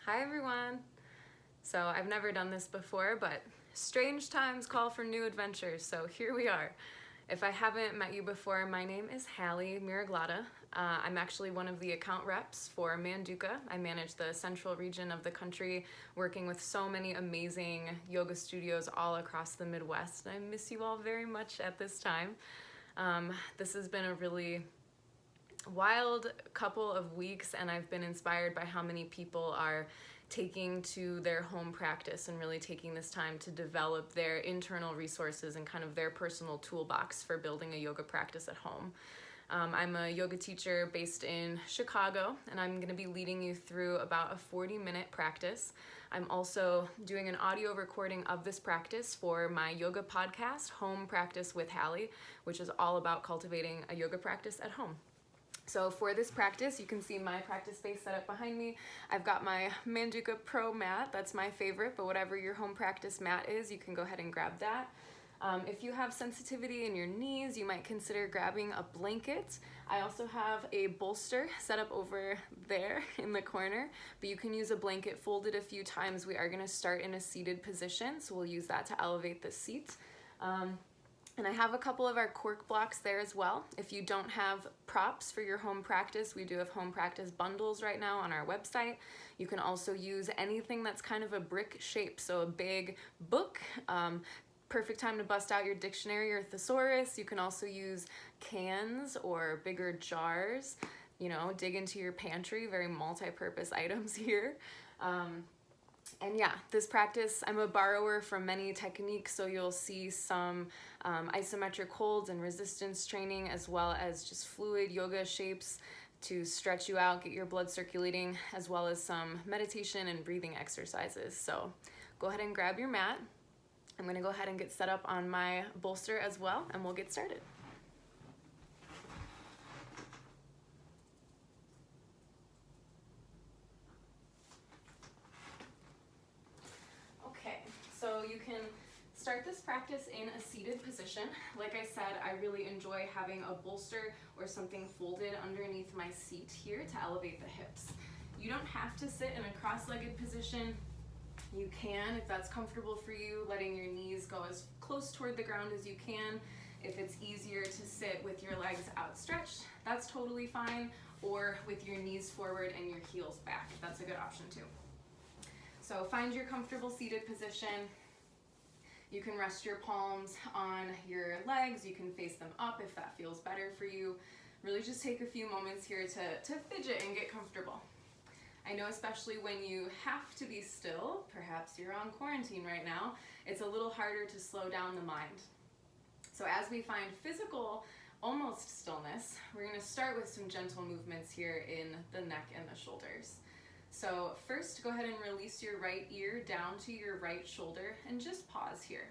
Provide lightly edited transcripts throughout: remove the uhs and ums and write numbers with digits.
Hi everyone! So I've never done this before, but strange times call for new adventures, so here we are. If I haven't met you before, my name is Halle Miroglotta. I'm actually one of the account reps for Manduka. I manage the central region of the country, working with so many amazing yoga studios all across the Midwest. I miss you all very much at this time. This has been a really wild couple of weeks, and I've been inspired by how many people are taking to their home practice and really taking this time to develop their internal resources and kind of their personal toolbox for building a yoga practice at home. I'm a yoga teacher based in Chicago, and I'm going to be leading you through about a 40-minute practice. I'm also doing an audio recording of this practice for my yoga podcast, Home Practice with Halle, which is all about cultivating a yoga practice at home. So for this practice, you can see my practice space set up behind me. I've got my Manduka Pro mat, that's my favorite, but whatever your home practice mat is, you can go ahead and grab that. If you have sensitivity in your knees, you might consider grabbing a blanket. I also have a bolster set up over there in the corner, but you can use a blanket folded a few times. We are going to start in a seated position, so we'll use that to elevate the seat. And I have a couple of our cork blocks there as well. If you don't have props for your home practice, we do have home practice bundles right now on our website. You can also use anything that's kind of a brick shape, so a big book. Perfect time to bust out your dictionary or thesaurus. You can also use cans or bigger jars. You know, dig into your pantry, very multi-purpose items here. And yeah, this practice, I'm a borrower from many techniques, so you'll see some isometric holds and resistance training, as well as just fluid yoga shapes to stretch you out, get your blood circulating, as well as some meditation and breathing exercises. So go ahead and grab your mat. I'm going to go ahead and get set up on my bolster as well, and we'll get started. So you can start this practice in a seated position. Like I said, I really enjoy having a bolster or something folded underneath my seat here to elevate the hips. You don't have to sit in a cross-legged position. You can, if that's comfortable for you, letting your knees go as close toward the ground as you can. If it's easier to sit with your legs outstretched, that's totally fine, or with your knees forward and your heels back. That's a good option too. So find your comfortable seated position. You can rest your palms on your legs. You can face them up if that feels better for you. Really just take a few moments here to fidget and get comfortable. I know especially when you have to be still, perhaps you're on quarantine right now, it's a little harder to slow down the mind. So as we find physical, almost stillness, we're going to start with some gentle movements here in the neck and the shoulders. So first, go ahead and release your right ear down to your right shoulder and just pause here.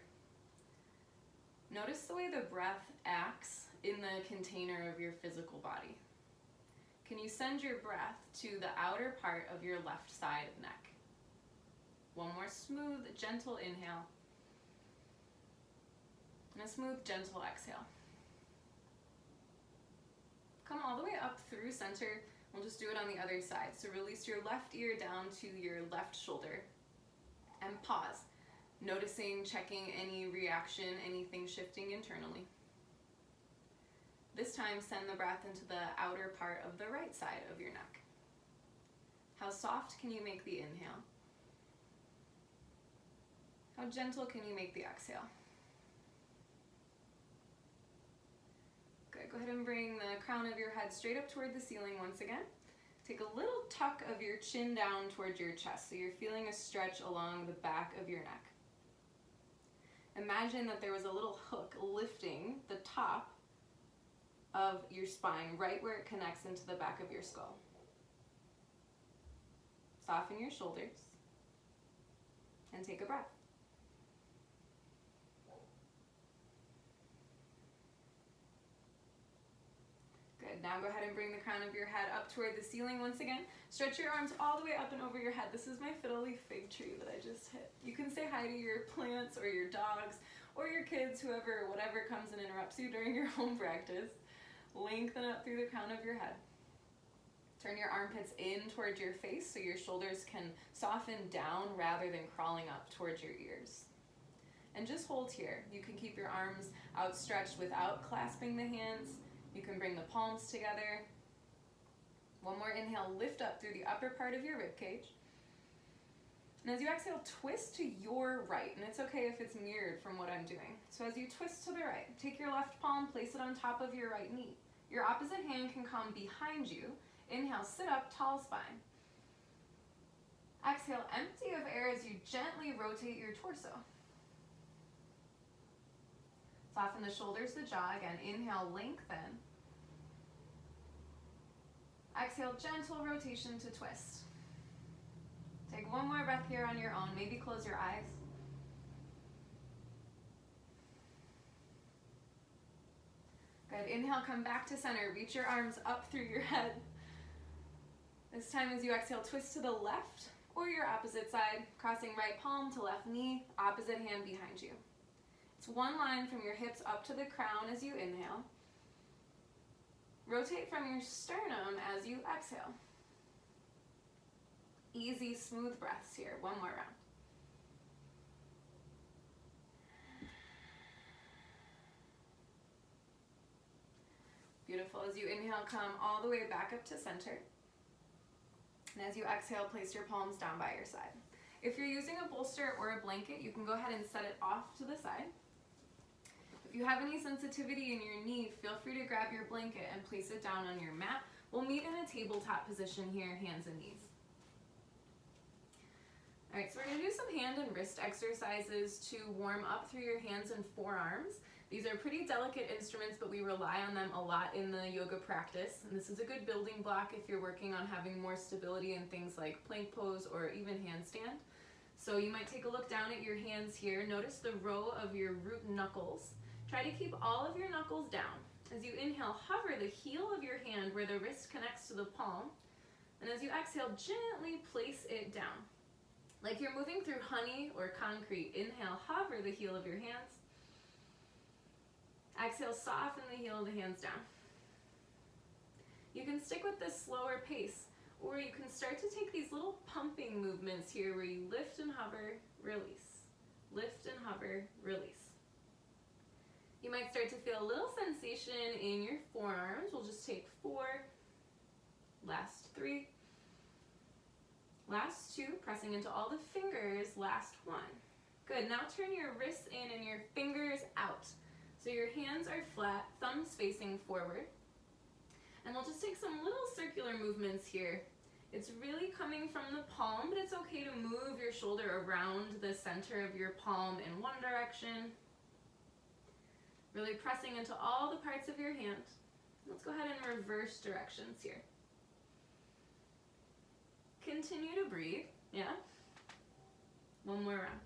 Notice the way the breath acts in the container of your physical body. Can you send your breath to the outer part of your left side neck? One more smooth, gentle inhale. And a smooth, gentle exhale. Come all the way up through center. We'll just do it on the other side. So release your left ear down to your left shoulder and pause, noticing, checking any reaction, anything shifting internally. This time, send the breath into the outer part of the right side of your neck. How soft can you make the inhale? How gentle can you make the exhale? Good. Go ahead and bring the crown of your head straight up toward the ceiling once again. Take a little tuck of your chin down towards your chest, so you're feeling a stretch along the back of your neck. Imagine that there was a little hook lifting the top of your spine right where it connects into the back of your skull. Soften your shoulders and take a breath. Good. Now go ahead and bring the crown of your head up toward the ceiling once again. Stretch your arms all the way up and over your head. This is my fiddle leaf fig tree that I just hit. You can say hi to your plants or your dogs or your kids, whoever, whatever comes and interrupts you during your home practice. Lengthen up through the crown of your head. Turn your armpits in towards your face so your shoulders can soften down rather than crawling up towards your ears. And just hold here. You can keep your arms outstretched without clasping the hands. You can bring the palms together. One more inhale, lift up through the upper part of your rib cage. And as you exhale, twist to your right, and it's okay if it's mirrored from what I'm doing. So as you twist to the right, take your left palm, place it on top of your right knee. Your opposite hand can come behind you. Inhale, sit up, tall spine. Exhale, empty of air as you gently rotate your torso. Soften the shoulders, the jaw. Again, inhale, lengthen. Exhale, gentle rotation to twist. Take one more breath here on your own. Maybe close your eyes. Good. Inhale, come back to center. Reach your arms up through your head. This time as you exhale, twist to the left or your opposite side, crossing right palm to left knee, opposite hand behind you. It's one line from your hips up to the crown as you inhale. Rotate from your sternum as you exhale. Easy, smooth breaths here. One more round. Beautiful. As you inhale, come all the way back up to center. And as you exhale, place your palms down by your side. If you're using a bolster or a blanket, you can go ahead and set it off to the side. If you have any sensitivity in your knee, feel free to grab your blanket and place it down on your mat. We'll meet in a tabletop position here, hands and knees. All right, so we're gonna do some hand and wrist exercises to warm up through your hands and forearms. These are pretty delicate instruments, but we rely on them a lot in the yoga practice. And this is a good building block if you're working on having more stability in things like plank pose or even handstand. So you might take a look down at your hands here. Notice the row of your root knuckles. Try to keep all of your knuckles down. As you inhale, hover the heel of your hand where the wrist connects to the palm. And as you exhale, gently place it down. Like you're moving through honey or concrete. Inhale, hover the heel of your hands. Exhale, soften the heel of the hands down. You can stick with this slower pace, or you can start to take these little pumping movements here where you lift and hover, release. Lift and hover, release. You might start to feel a little sensation in your forearms. We'll just take 4, last 3, last 2, pressing into all the fingers, last 1. Good, now turn your wrists in and your fingers out. So your hands are flat, thumbs facing forward. And we'll just take some little circular movements here. It's really coming from the palm, but it's okay to move your shoulder around the center of your palm in one direction. Really pressing into all the parts of your hand. Let's go ahead and reverse directions here. Continue to breathe, yeah? One more round.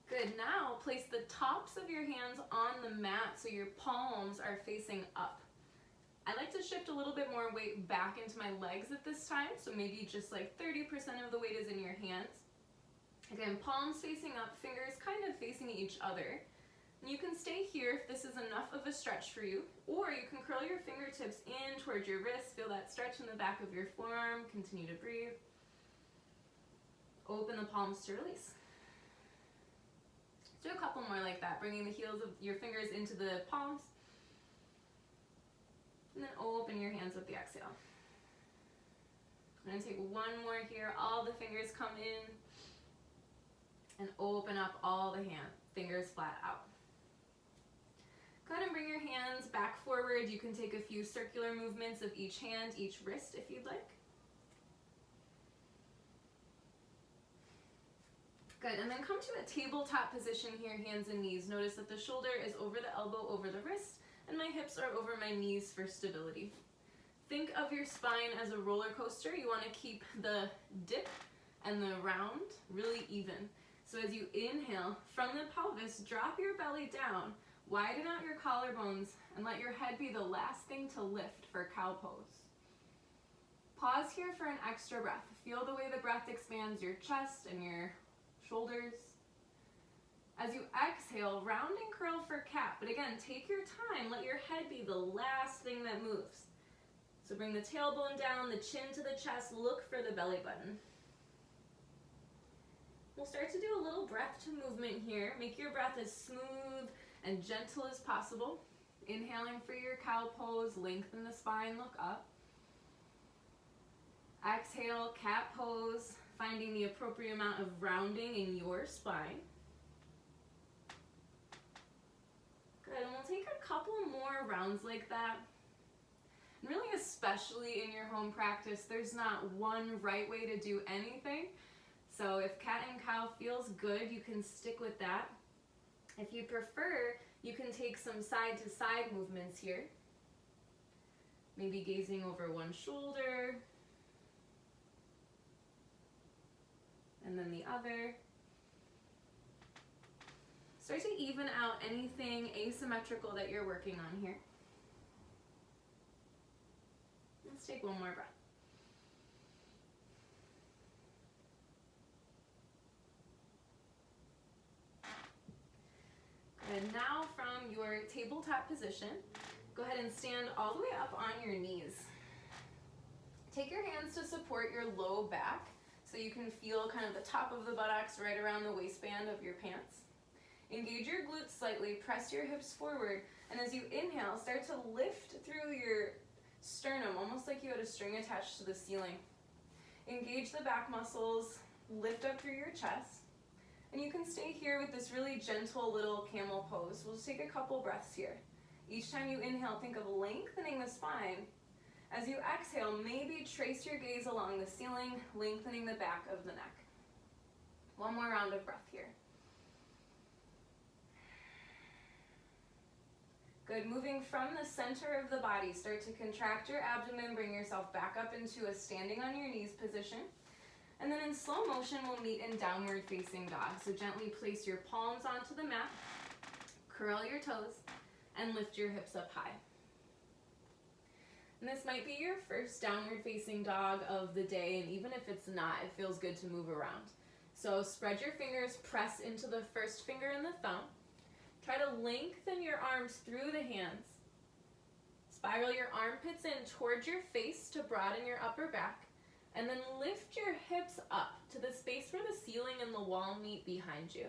Good, now place the tops of your hands on the mat so your palms are facing up. I like to shift a little bit more weight back into my legs at this time, so maybe just like 30% of the weight is in your hands. Again, palms facing up, fingers kind of facing each other. And you can stay here if this is enough of a stretch for you, or you can curl your fingertips in towards your wrist, feel that stretch in the back of your forearm, continue to breathe. Open the palms to release. Do a couple more like that, bringing the heels of your fingers into the palms. And then open your hands with the exhale. I'm going to take one more here. All the fingers come in. And open up all the fingers flat out. Go ahead and bring your hands back forward. You can take a few circular movements of each hand, each wrist if you'd like. Good, and then come to a tabletop position here, hands and knees. Notice that the shoulder is over the elbow, over the wrist, and my hips are over my knees for stability. Think of your spine as a roller coaster. You want to keep the dip and the round really even. So as you inhale, from the pelvis, drop your belly down, widen out your collarbones, and let your head be the last thing to lift for cow pose. Pause here for an extra breath. Feel the way the breath expands your chest and your shoulders. As you exhale, round and curl for cat, but again, take your time. Let your head be the last thing that moves. So bring the tailbone down, the chin to the chest, look for the belly button. We'll start to do a little breath to movement here. Make your breath as smooth and gentle as possible. Inhaling for your cow pose, lengthen the spine, look up. Exhale, cat pose, finding the appropriate amount of rounding in your spine. Good, and we'll take a couple more rounds like that. And really, especially in your home practice, there's not one right way to do anything. So if cat and cow feels good, you can stick with that. If you prefer, you can take some side to side movements here. Maybe gazing over one shoulder, and then the other. Start to even out anything asymmetrical that you're working on here. Let's take one more breath. And now from your tabletop position, go ahead and stand all the way up on your knees. Take your hands to support your low back so you can feel kind of the top of the buttocks right around the waistband of your pants. Engage your glutes slightly, press your hips forward, and as you inhale, start to lift through your sternum, almost like you had a string attached to the ceiling. Engage the back muscles, lift up through your chest, and you can stay here with this really gentle little camel pose. We'll just take a couple breaths here. Each time you inhale, think of lengthening the spine. As you exhale, maybe trace your gaze along the ceiling, lengthening the back of the neck. One more round of breath here. Good, moving from the center of the body, start to contract your abdomen, bring yourself back up into a standing on your knees position. And then in slow motion, we'll meet in downward facing dog. So gently place your palms onto the mat, curl your toes, and lift your hips up high. And this might be your first downward facing dog of the day, and even if it's not, it feels good to move around. So spread your fingers, press into the first finger and the thumb. Try to lengthen your arms through the hands. Spiral your armpits in towards your face to broaden your upper back, and then lift your hips up to the space where the ceiling and the wall meet behind you.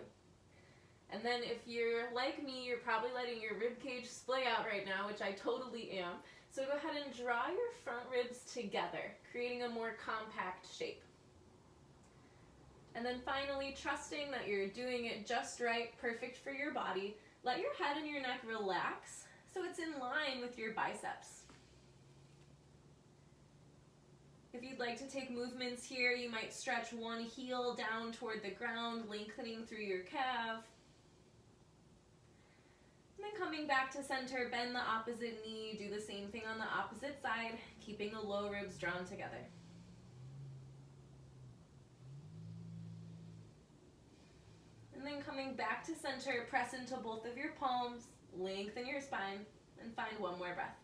And then if you're like me, you're probably letting your rib cage splay out right now, which I totally am. So go ahead and draw your front ribs together, creating a more compact shape. And then finally, trusting that you're doing it just right, perfect for your body, let your head and your neck relax so it's in line with your biceps. If you'd like to take movements here, you might stretch one heel down toward the ground, lengthening through your calf. And then coming back to center, bend the opposite knee, do the same thing on the opposite side, keeping the low ribs drawn together. And then coming back to center, press into both of your palms, lengthen your spine, and find one more breath.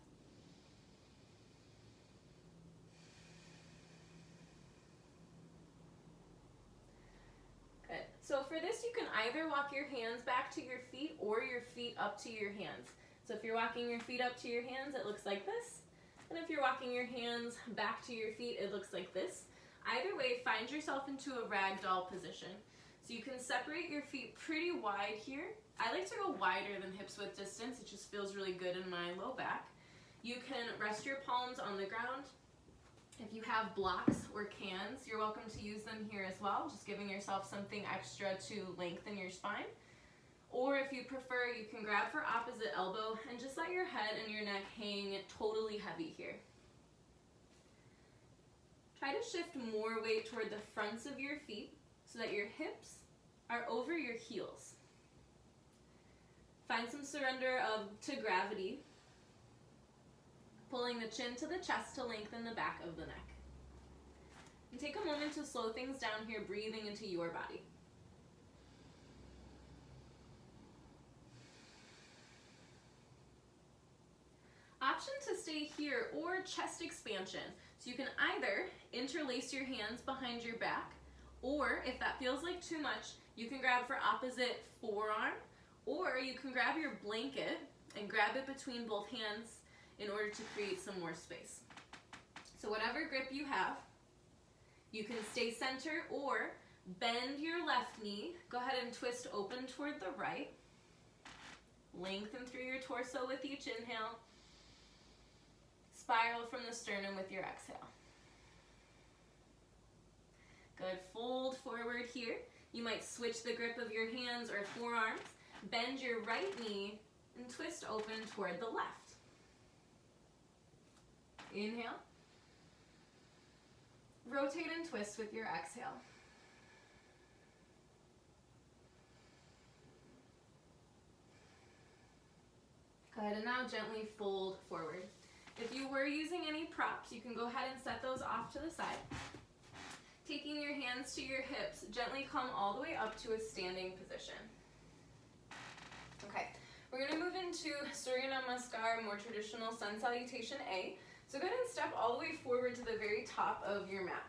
Good. So for this, you can either walk your hands back to your feet or your feet up to your hands. So if you're walking your feet up to your hands, it looks like this. And if you're walking your hands back to your feet, it looks like this. Either way, find yourself into a ragdoll position. So you can separate your feet pretty wide here. I like to go wider than hips width distance. It just feels really good in my low back. You can rest your palms on the ground. If you have blocks or cans, you're welcome to use them here as well, just giving yourself something extra to lengthen your spine. Or if you prefer, you can grab for opposite elbow and just let your head and your neck hang totally heavy here. Try to shift more weight toward the fronts of your feet so that your hips are over your heels. Find some surrender to gravity, pulling the chin to the chest to lengthen the back of the neck. And take a moment to slow things down here, breathing into your body. Option to stay here or chest expansion. So you can either interlace your hands behind your back Or if that feels like too much, you can grab for opposite forearm, or you can grab your blanket and grab it between both hands in order to create some more space. So whatever grip you have, you can stay center or bend your left knee. Go ahead and twist open toward the right. Lengthen through your torso with each inhale. Spiral from the sternum with your exhale. Good, fold forward here. You might switch the grip of your hands or forearms. Bend your right knee and twist open toward the left. Inhale. Rotate and twist with your exhale. Good, and now gently fold forward. If you were using any props, you can go ahead and set those off to the side. Taking your hands to your hips, gently come all the way up to a standing position. Okay, we're going to move into Surya Namaskar, more traditional sun salutation A. So go ahead and step all the way forward to the very top of your mat.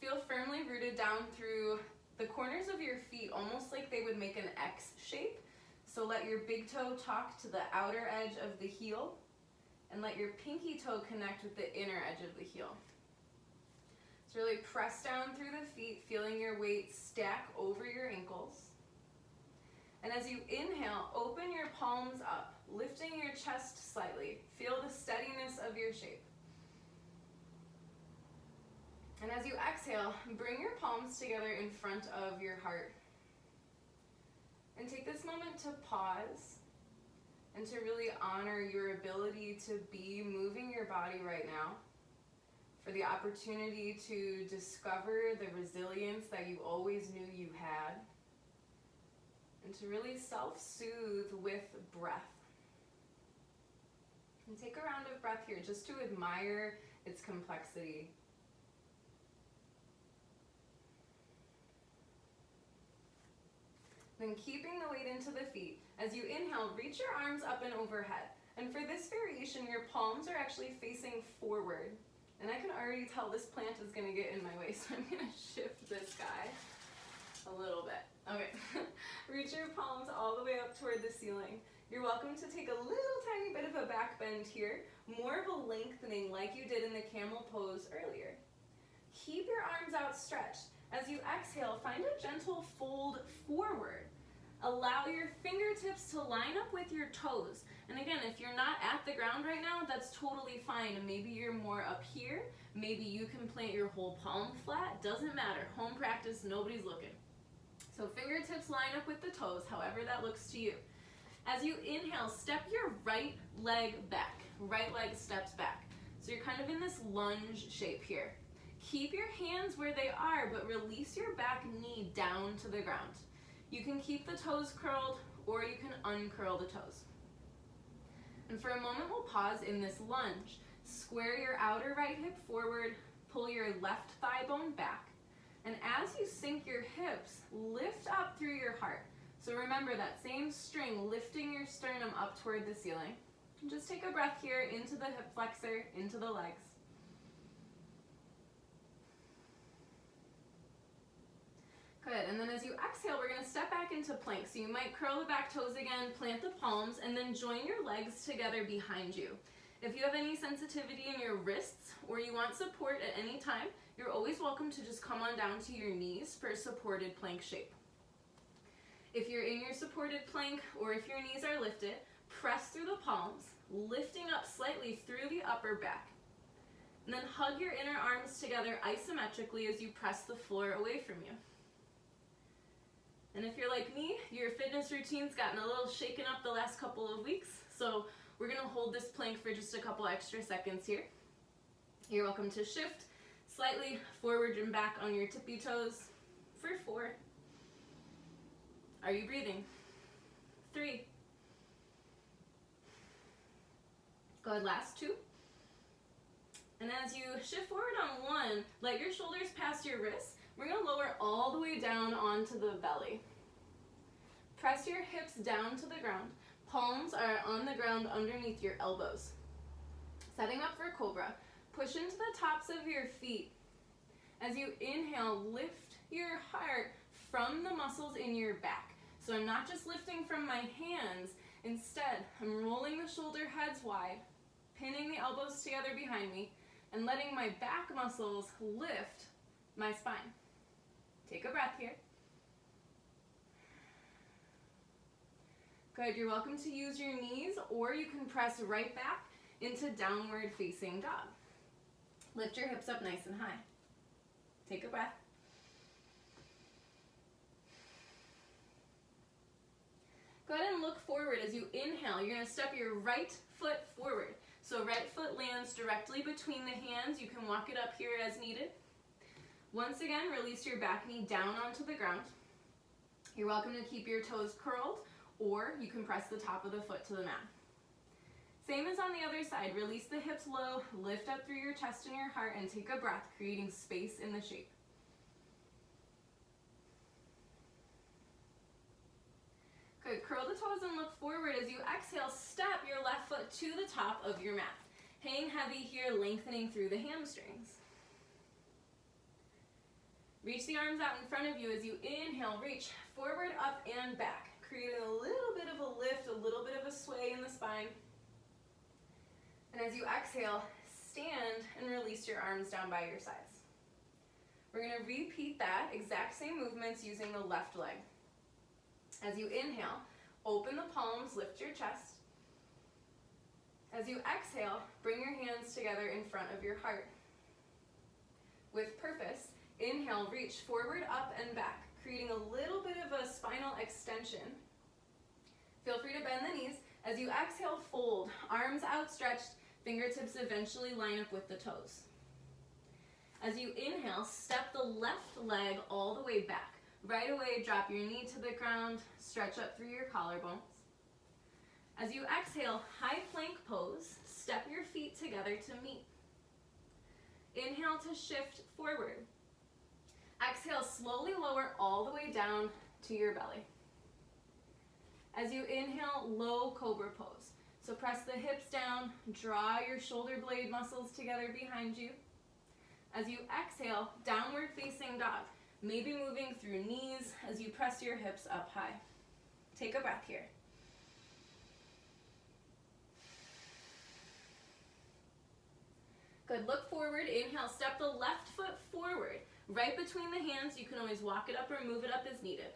Feel firmly rooted down through the corners of your feet, almost like they would make an X shape. So let your big toe talk to the outer edge of the heel, and let your pinky toe connect with the inner edge of the heel. So really press down through the feet, feeling your weight stack over your ankles. And as you inhale, open your palms up, lifting your chest slightly. Feel the steadiness of your shape. And as you exhale, bring your palms together in front of your heart. And take this moment to pause and to really honor your ability to be moving your body right now, for the opportunity to discover the resilience that you always knew you had, and to really self-soothe with breath. And take a round of breath here just to admire its complexity. Then keeping the weight into the feet. As you inhale, reach your arms up and overhead. And for this variation, your palms are actually facing forward. And I can already tell this plant is gonna get in my way, so I'm gonna shift this guy a little bit. Okay, reach your palms all the way up toward the ceiling. You're welcome to take a little tiny bit of a back bend here, more of a lengthening like you did in the camel pose earlier. Keep your arms outstretched. As you exhale, find a gentle fold forward. Allow your fingertips to line up with your toes. And again, if you're not at the ground right now, that's totally fine. And maybe you're more up here. Maybe you can plant your whole palm flat. Doesn't matter. Home practice, nobody's looking. So fingertips line up with the toes, however that looks to you. As you inhale, step your right leg back. Right leg steps back. So you're kind of in this lunge shape here. Keep your hands where they are, but release your back knee down to the ground. You can keep the toes curled, or you can uncurl the toes. And for a moment, we'll pause in this lunge. Square your outer right hip forward, pull your left thigh bone back. And as you sink your hips, lift up through your heart. So remember that same string, lifting your sternum up toward the ceiling. And just take a breath here into the hip flexor, into the legs. Good, and then as you exhale, we're gonna step back into plank. So you might curl the back toes again, plant the palms, and then join your legs together behind you. If you have any sensitivity in your wrists or you want support at any time, you're always welcome to just come on down to your knees for a supported plank shape. If you're in your supported plank or if your knees are lifted, press through the palms, lifting up slightly through the upper back. And then hug your inner arms together isometrically as you press the floor away from you. And if you're like me, your fitness routine's gotten a little shaken up the last couple of weeks, so we're gonna hold this plank for just a couple extra seconds here. You're welcome to shift slightly forward and back on your tippy toes for 4. Are you breathing? 3. Good, last 2. And as you shift forward on 1, let your shoulders pass your wrists. We're gonna lower all the way down onto the belly. Press your hips down to the ground. Palms are on the ground underneath your elbows. Setting up for Cobra. Push into the tops of your feet. As you inhale, lift your heart from the muscles in your back. So I'm not just lifting from my hands. Instead, I'm rolling the shoulder heads wide, pinning the elbows together behind me, and letting my back muscles lift my spine. Take a breath here. Good, you're welcome to use your knees, or you can press right back into downward facing dog. Lift your hips up nice and high. Take a breath. Go ahead and look forward as you inhale. You're going to step your right foot forward. So right foot lands directly between the hands. You can walk it up here as needed. Once again, release your back knee down onto the ground. You're welcome to keep your toes curled, or you can press the top of the foot to the mat. Same as on the other side. Release the hips low, lift up through your chest and your heart, and take a breath, creating space in the shape. Good, curl the toes and look forward. As you exhale, step your left foot to the top of your mat. Hang heavy here, lengthening through the hamstrings. Reach the arms out in front of you as you inhale, reach forward, up, and back. Creating a little bit of a lift, a little bit of a sway in the spine. And as you exhale, stand and release your arms down by your sides. We're going to repeat that exact same movements using the left leg. As you inhale, open the palms, lift your chest. As you exhale, bring your hands together in front of your heart. With purpose, inhale, reach forward, up, and back, creating a little bit of a spinal extension. Feel free to bend the knees. As you exhale, fold, arms outstretched, fingertips eventually line up with the toes. As you inhale, step the left leg all the way back. Right away, drop your knee to the ground, stretch up through your collarbones. As you exhale, high plank pose, step your feet together to meet. Inhale to shift forward. Exhale, slowly lower all the way down to your belly. As you inhale, low cobra pose. So press the hips down, draw your shoulder blade muscles together behind you. As you exhale, downward facing dog. Maybe moving through knees as you press your hips up high. Take a breath here. Good, look forward, inhale, step the left foot forward. Right between the hands, you can always walk it up or move it up as needed.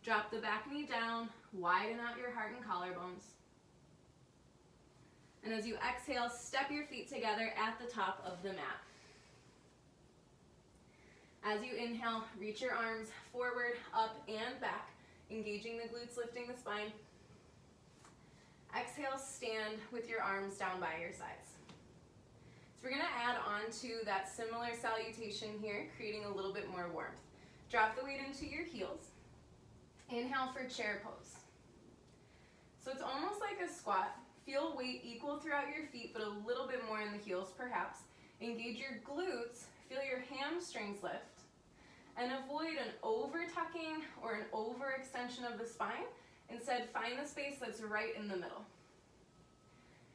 Drop the back knee down, widen out your heart and collarbones. And as you exhale, step your feet together at the top of the mat. As you inhale, reach your arms forward, up, and back, engaging the glutes, lifting the spine. Exhale, stand with your arms down by your sides. So we're going to add on to that similar salutation here, creating a little bit more warmth. Drop the weight into your heels. Inhale for chair pose. So it's almost like a squat. Feel weight equal throughout your feet, but a little bit more in the heels perhaps. Engage your glutes, feel your hamstrings lift, and avoid an over-tucking or an overextension of the spine. Instead, find the space that's right in the middle.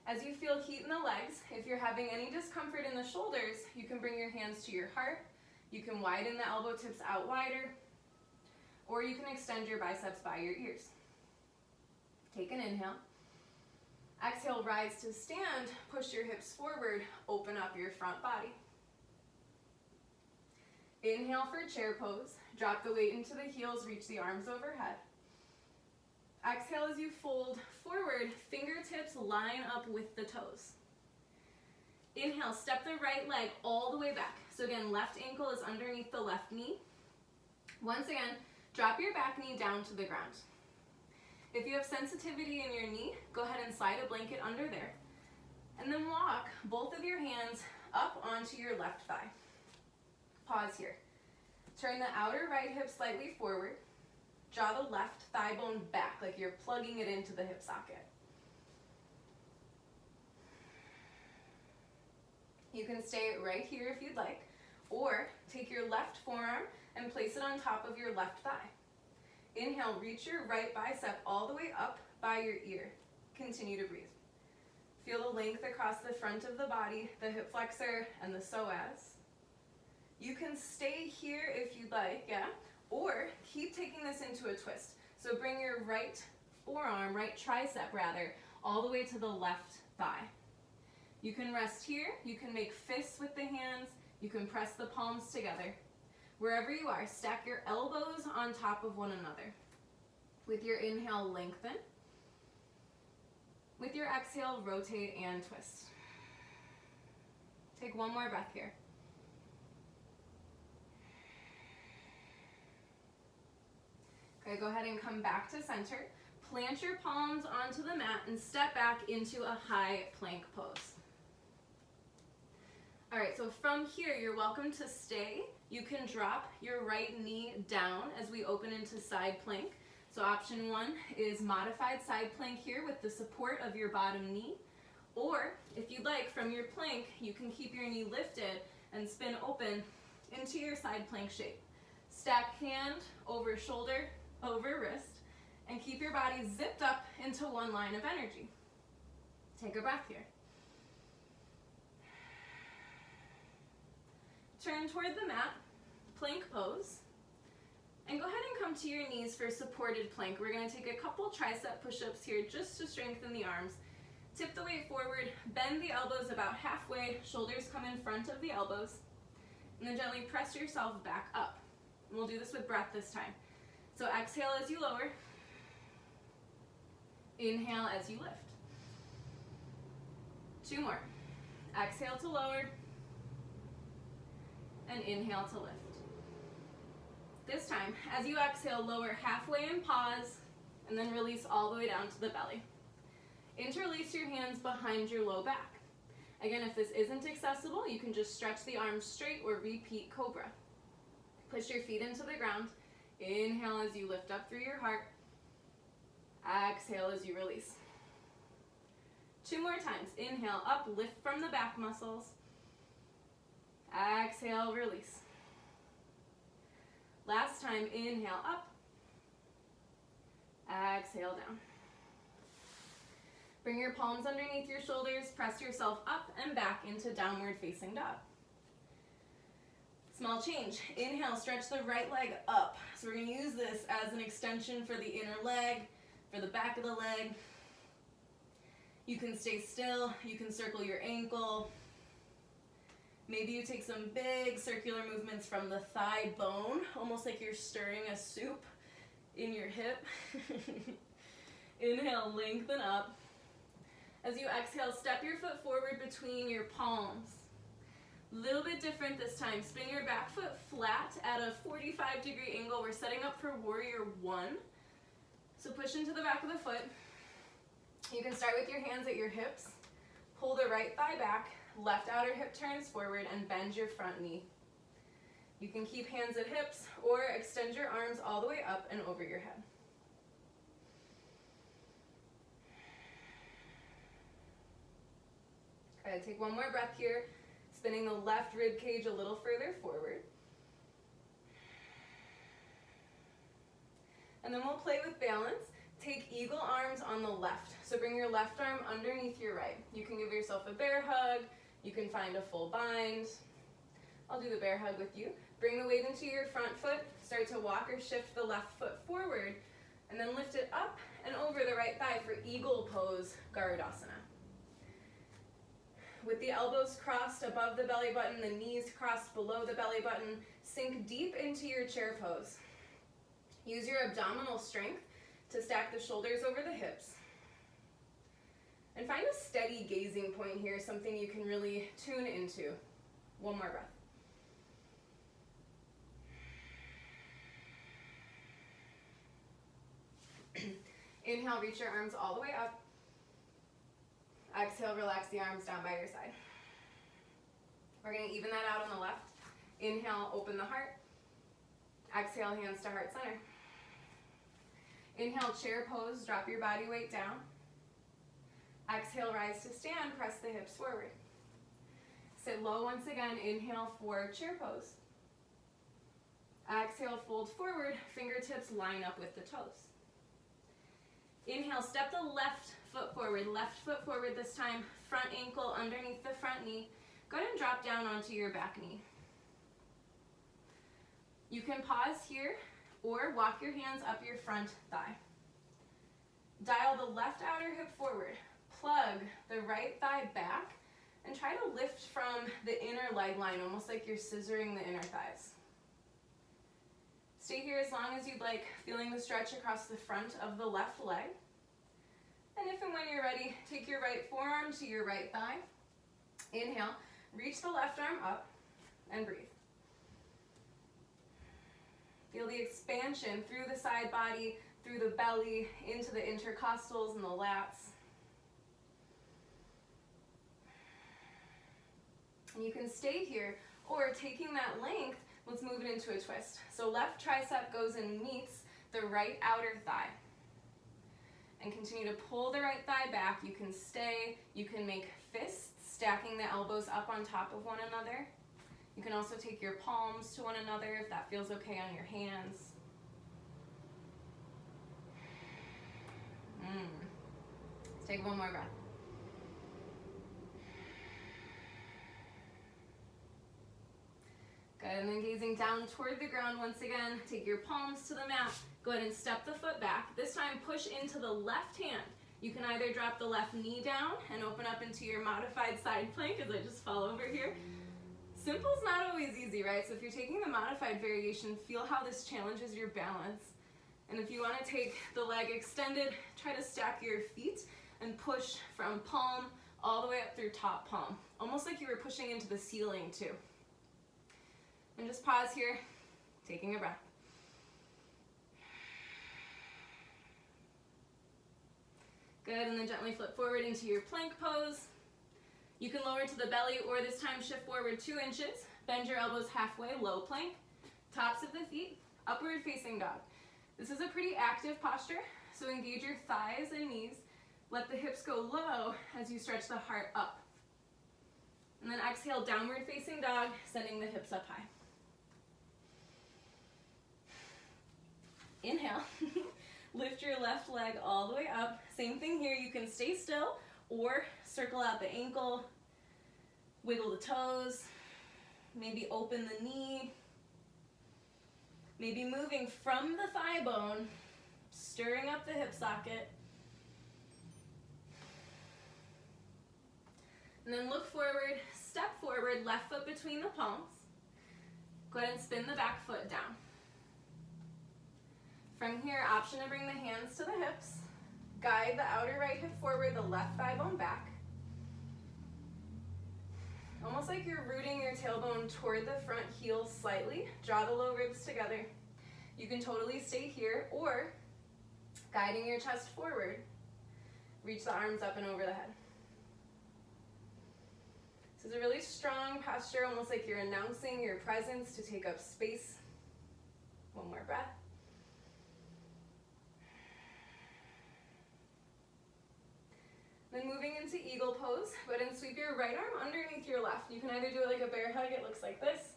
As you feel heat in the legs, if you're having any discomfort in the shoulders, you can bring your hands to your heart, you can widen the elbow tips out wider, or you can extend your biceps by your ears. Take an inhale. Exhale, rise to stand, push your hips forward, open up your front body. Inhale for chair pose, drop the weight into the heels, reach the arms overhead. Exhale as you fold forward, fingertips line up with the toes. Inhale, step the right leg all the way back. So again, left ankle is underneath the left knee. Once again, drop your back knee down to the ground. If you have sensitivity in your knee, go ahead and slide a blanket under there. And then walk both of your hands up onto your left thigh. Pause here. Turn the outer right hip slightly forward. Draw the left thigh bone back like you're plugging it into the hip socket. You can stay right here if you'd like, or take your left forearm and place it on top of your left thigh. Inhale, reach your right bicep all the way up by your ear. Continue to breathe. Feel the length across the front of the body, the hip flexor and the psoas. You can stay here if you'd like, yeah, or keep taking this into a twist. So bring your right forearm, right tricep rather, all the way to the left thigh. You can rest here, you can make fists with the hands, you can press the palms together. Wherever you are, stack your elbows on top of one another. With your inhale, lengthen. With your exhale, rotate and twist. Take one more breath here. Okay, go ahead and come back to center. Plant your palms onto the mat and step back into a high plank pose. All right, so from here, you're welcome to stay. You can drop your right knee down as we open into side plank. So option 1 is modified side plank here with the support of your bottom knee. Or if you'd like, from your plank, you can keep your knee lifted and spin open into your side plank shape. Stack hand over shoulder, over wrist, and keep your body zipped up into one line of energy. Take a breath here. Turn toward the mat, plank pose, and go ahead and come to your knees for supported plank. We're going to take a couple tricep push-ups here just to strengthen the arms. Tip the weight forward, bend the elbows about halfway, shoulders come in front of the elbows, and then gently press yourself back up. And we'll do this with breath this time. So exhale as you lower, inhale as you lift. 2 more. Exhale to lower, and inhale to lift. This time, as you exhale, lower halfway and pause, and then release all the way down to the belly. Interlace your hands behind your low back. Again, if this isn't accessible, you can just stretch the arms straight or repeat cobra. Push your feet into the ground. Inhale as you lift up through your heart. Exhale as you release. 2 more times. Inhale, up, lift from the back muscles. Exhale, release. Last time, inhale, up. Exhale, down. Bring your palms underneath your shoulders, press yourself up and back into downward facing dog. Small change. Inhale, stretch the right leg up. So we're going to use this as an extension for the inner leg, for the back of the leg. You can stay still, you can circle your ankle. Maybe you take some big circular movements from the thigh bone, almost like you're stirring a soup in your hip. Inhale, lengthen up. As you exhale, step your foot forward between your palms. Little bit different this time. Spin your back foot flat at a 45-degree angle. We're setting up for warrior 1. So push into the back of the foot. You can start with your hands at your hips. Pull the right thigh back. Left outer hip turns forward and bend your front knee. You can keep hands at hips or extend your arms all the way up and over your head. Good, take one more breath here, spinning the left rib cage a little further forward. And then we'll play with balance. Take eagle arms on the left. So bring your left arm underneath your right. You can give yourself a bear hug. You can find a full bind. I'll do the bear hug with you. Bring the weight into your front foot. Start to walk or shift the left foot forward. And then lift it up and over the right thigh for eagle pose, Garudasana. With the elbows crossed above the belly button, the knees crossed below the belly button, sink deep into your chair pose. Use your abdominal strength to stack the shoulders over the hips. And find a steady gazing point here, something you can really tune into. One more breath. Inhale, reach your arms all the way up. Exhale, relax the arms down by your side. We're going to even that out on the left. Inhale, open the heart. Exhale, hands to heart center. Inhale, chair pose, drop your body weight down. Exhale, rise to stand, press the hips forward. Sit low once again, inhale for chair pose. Exhale, fold forward, fingertips line up with the toes. Inhale, step the left foot forward this time, front ankle underneath the front knee. Go ahead and drop down onto your back knee. You can pause here or walk your hands up your front thigh. Dial the left outer hip forward. Plug the right thigh back and try to lift from the inner leg line, almost like you're scissoring the inner thighs. Stay here as long as you'd like, feeling the stretch across the front of the left leg. And if and when you're ready, take your right forearm to your right thigh. Inhale, reach the left arm up and breathe. Feel the expansion through the side body, through the belly, into the intercostals and the lats. And you can stay here, or taking that length, let's move it into a twist. So left tricep goes and meets the right outer thigh. And continue to pull the right thigh back. You can stay, you can make fists, stacking the elbows up on top of one another. You can also take your palms to one another if that feels okay on your hands. Let's take one more breath. Good, and then gazing down toward the ground once again, take your palms to the mat. Go ahead and step the foot back. This time push into the left hand. You can either drop the left knee down and open up into your modified side plank as I just fall over here. Simple's not always easy, right? So if you're taking the modified variation, feel how this challenges your balance. And if you want to take the leg extended, try to stack your feet and push from palm all the way up through top palm. Almost like you were pushing into the ceiling too. And just pause here, taking a breath. Good, and then gently flip forward into your plank pose. You can lower to the belly or this time shift forward 2 inches. Bend your elbows halfway, low plank. Tops of the feet, upward facing dog. This is a pretty active posture, so engage your thighs and knees. Let the hips go low as you stretch the heart up. And then exhale, downward facing dog, sending the hips up high. Inhale, lift your left leg all the way up. Same thing here, you can stay still or circle out the ankle, wiggle the toes, maybe open the knee, maybe moving from the thigh bone, stirring up the hip socket. And then look forward, step forward, left foot between the palms. Go ahead and spin the back foot down. From here, option to bring the hands to the hips. Guide the outer right hip forward, the left thigh bone back. Almost like you're rooting your tailbone toward the front heel slightly. Draw the low ribs together. You can totally stay here, or guiding your chest forward, reach the arms up and over the head. This is a really strong posture, almost like you're announcing your presence to take up space. One more breath. Then moving into eagle pose, go ahead and sweep your right arm underneath your left. You can either do it like a bear hug, it looks like this,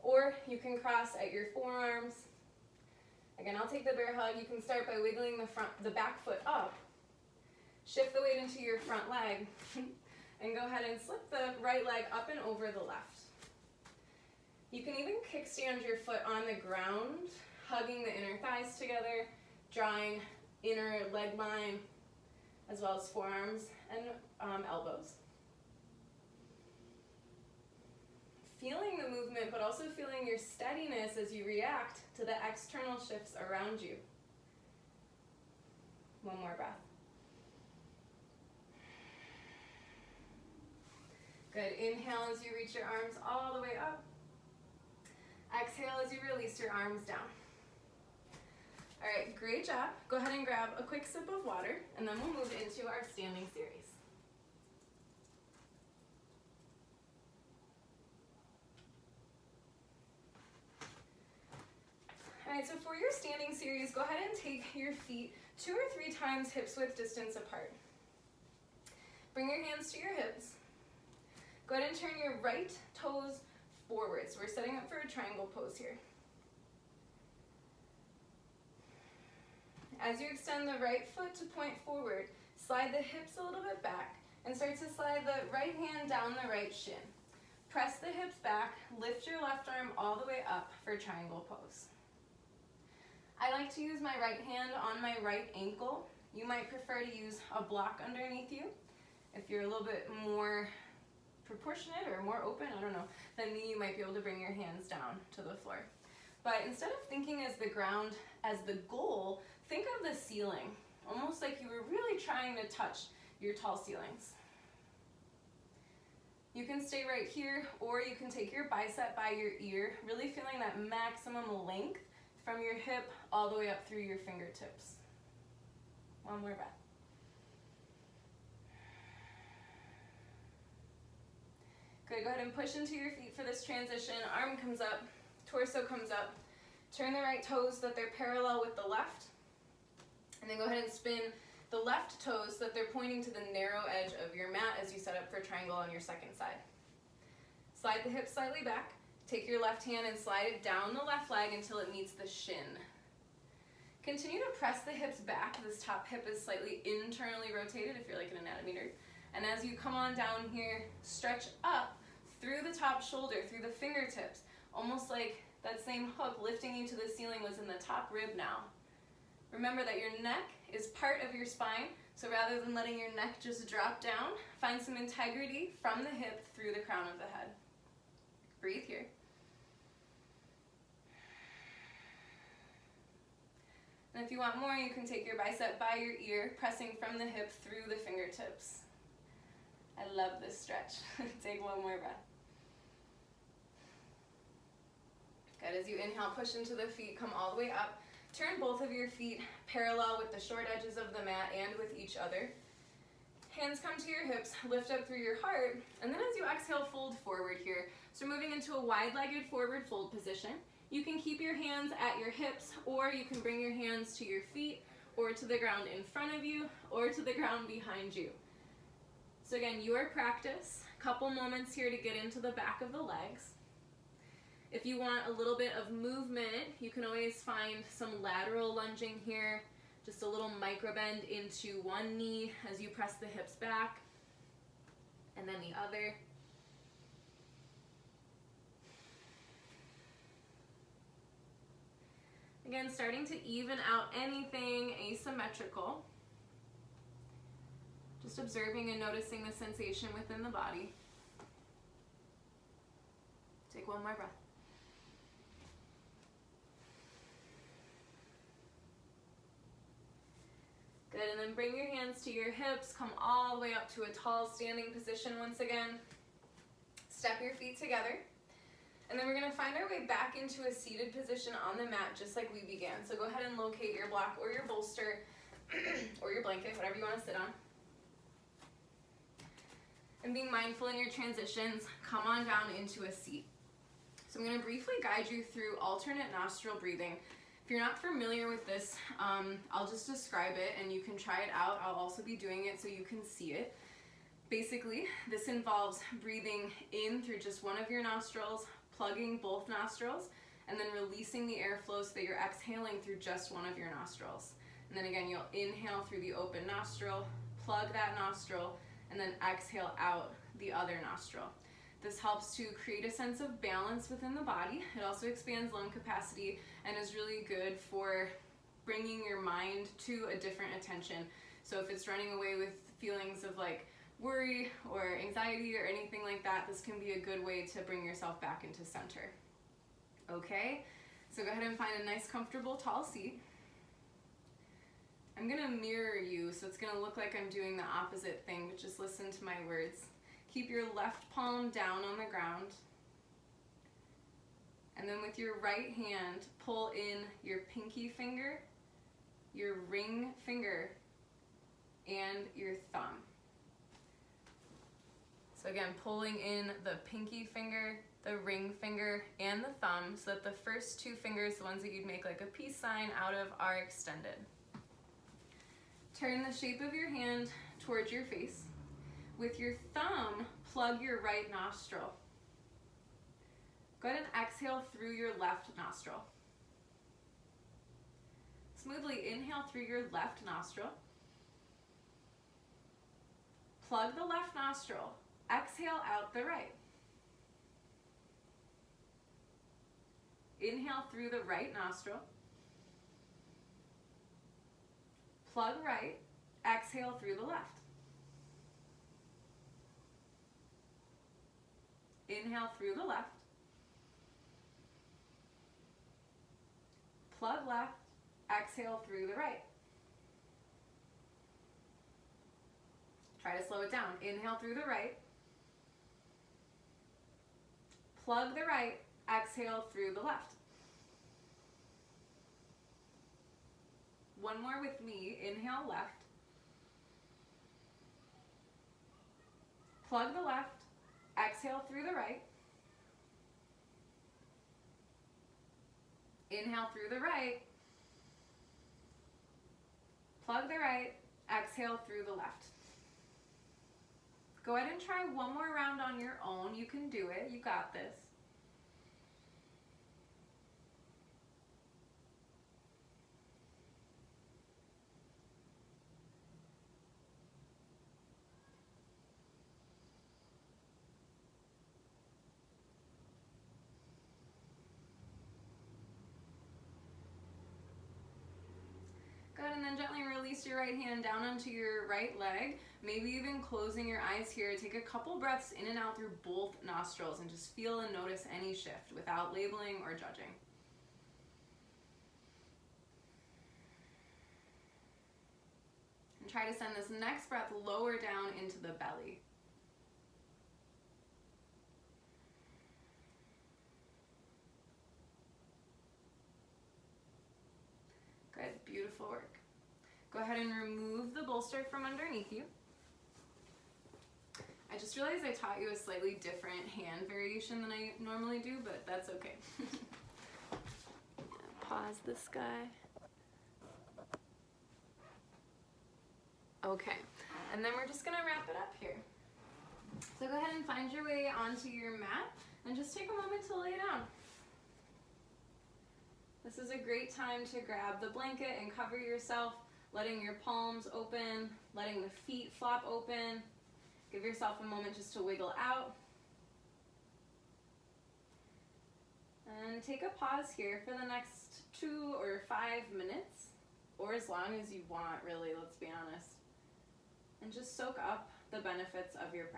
or you can cross at your forearms. Again, I'll take the bear hug. You can start by wiggling the back foot up. Shift the weight into your front leg, and go ahead and slip the right leg up and over the left. You can even kickstand your foot on the ground, hugging the inner thighs together, drawing inner leg line, as well as forearms and elbows. Feeling the movement, but also feeling your steadiness as you react to the external shifts around you. One more breath. Good. Inhale as you reach your arms all the way up. Exhale as you release your arms down. All right, great job. Go ahead and grab a quick sip of water, and then we'll move into our standing series. All right, so for your standing series, go ahead and take your feet 2 or 3 times hips width distance apart. Bring your hands to your hips. Go ahead and turn your right toes forward. So we're setting up for a triangle pose here. As you extend the right foot to point forward, slide the hips a little bit back and start to slide the right hand down the right shin. Press the hips back, lift your left arm all the way up for triangle pose. I like to use my right hand on my right ankle. You might prefer to use a block underneath you. If you're a little bit more proportionate or more open, I don't know, then you might be able to bring your hands down to the floor. But instead of thinking as the ground as the goal, think of the ceiling, almost like you were really trying to touch your tall ceilings. You can stay right here, or you can take your bicep by your ear, really feeling that maximum length from your hip all the way up through your fingertips. One more breath. Good, go ahead and push into your feet for this transition. Arm comes up, torso comes up. Turn the right toes so that they're parallel with the left. And then go ahead and spin the left toes so that they're pointing to the narrow edge of your mat as you set up for triangle on your second side. Slide the hips slightly back. Take your left hand and slide it down the left leg until it meets the shin. Continue to press the hips back. This top hip is slightly internally rotated if you're like an anatomy nerd. And as you come on down here, stretch up through the top shoulder, through the fingertips, almost like that same hook lifting you to the ceiling was in the top rib now. Remember that your neck is part of your spine, so rather than letting your neck just drop down, find some integrity from the hip through the crown of the head. Breathe here. And if you want more, you can take your bicep by your ear, pressing from the hip through the fingertips. I love this stretch. Take one more breath. Good, as you inhale, push into the feet, come all the way up. Turn both of your feet parallel with the short edges of the mat and with each other. Hands come to your hips, lift up through your heart, and then as you exhale, fold forward here. So moving into a wide-legged forward fold position. You can keep your hands at your hips, or you can bring your hands to your feet, or to the ground in front of you, or to the ground behind you. So again, your practice, couple moments here to get into the back of the legs. If you want a little bit of movement, you can always find some lateral lunging here, just a little micro bend into one knee as you press the hips back, and then the other. Again, starting to even out anything asymmetrical. Just observing and noticing the sensation within the body. Take one more breath. Good, and then bring your hands to your hips, come all the way up to a tall standing position once again. Step your feet together. And then we're gonna find our way back into a seated position on the mat just like we began. So go ahead and locate your block or your bolster or your blanket, whatever you wanna sit on. And being mindful in your transitions, come on down into a seat. So I'm gonna briefly guide you through alternate nostril breathing. If you're not familiar with this, I'll just describe it and you can try it out. I'll also be doing it so you can see it. Basically, this involves breathing in through just one of your nostrils, plugging both nostrils, and then releasing the airflow so that you're exhaling through just one of your nostrils. And then again, you'll inhale through the open nostril, plug that nostril, and then exhale out the other nostril. This helps to create a sense of balance within the body. It also expands lung capacity and is really good for bringing your mind to a different attention. So if it's running away with feelings of like worry or anxiety or anything like that, this can be a good way to bring yourself back into center. Okay, so go ahead and find a nice, comfortable, tall seat. I'm gonna mirror you, so it's gonna look like I'm doing the opposite thing, but just listen to my words. Keep your left palm down on the ground. And then with your right hand, pull in your pinky finger, your ring finger, and your thumb. So again, pulling in the pinky finger, the ring finger, and the thumb so that the first two fingers, the ones that you'd make like a peace sign out of, are extended. Turn the shape of your hand towards your face. With your thumb, plug your right nostril. Go ahead and exhale through your left nostril. Smoothly inhale through your left nostril. Plug the left nostril. Exhale out the right. Inhale through the right nostril. Plug right. Exhale through the left. Inhale through the left. Plug left. Exhale through the right. Try to slow it down. Inhale through the right. Plug the right. Exhale through the left. One more with me. Inhale left. Plug the left. Exhale through the right. Inhale through the right. Plug the right. Exhale through the left. Go ahead and try one more round on your own. You can do it. You got this. Good, and then gently release your right hand down onto your right leg, maybe even closing your eyes here. Take a couple breaths in and out through both nostrils and just feel and notice any shift without labeling or judging. And try to send this next breath lower down into the belly. Good, beautiful work. Go ahead and remove the bolster from underneath you. I just realized I taught you a slightly different hand variation than I normally do, but that's okay. Pause this guy. Okay, and then we're just gonna wrap it up here. So go ahead and find your way onto your mat and just take a moment to lay down. This is a great time to grab the blanket and cover yourself, letting your palms open, letting the feet flop open. Give yourself a moment just to wiggle out. And take a pause here for the next 2 or 5 minutes, or as long as you want, really, let's be honest. And just soak up the benefits of your practice.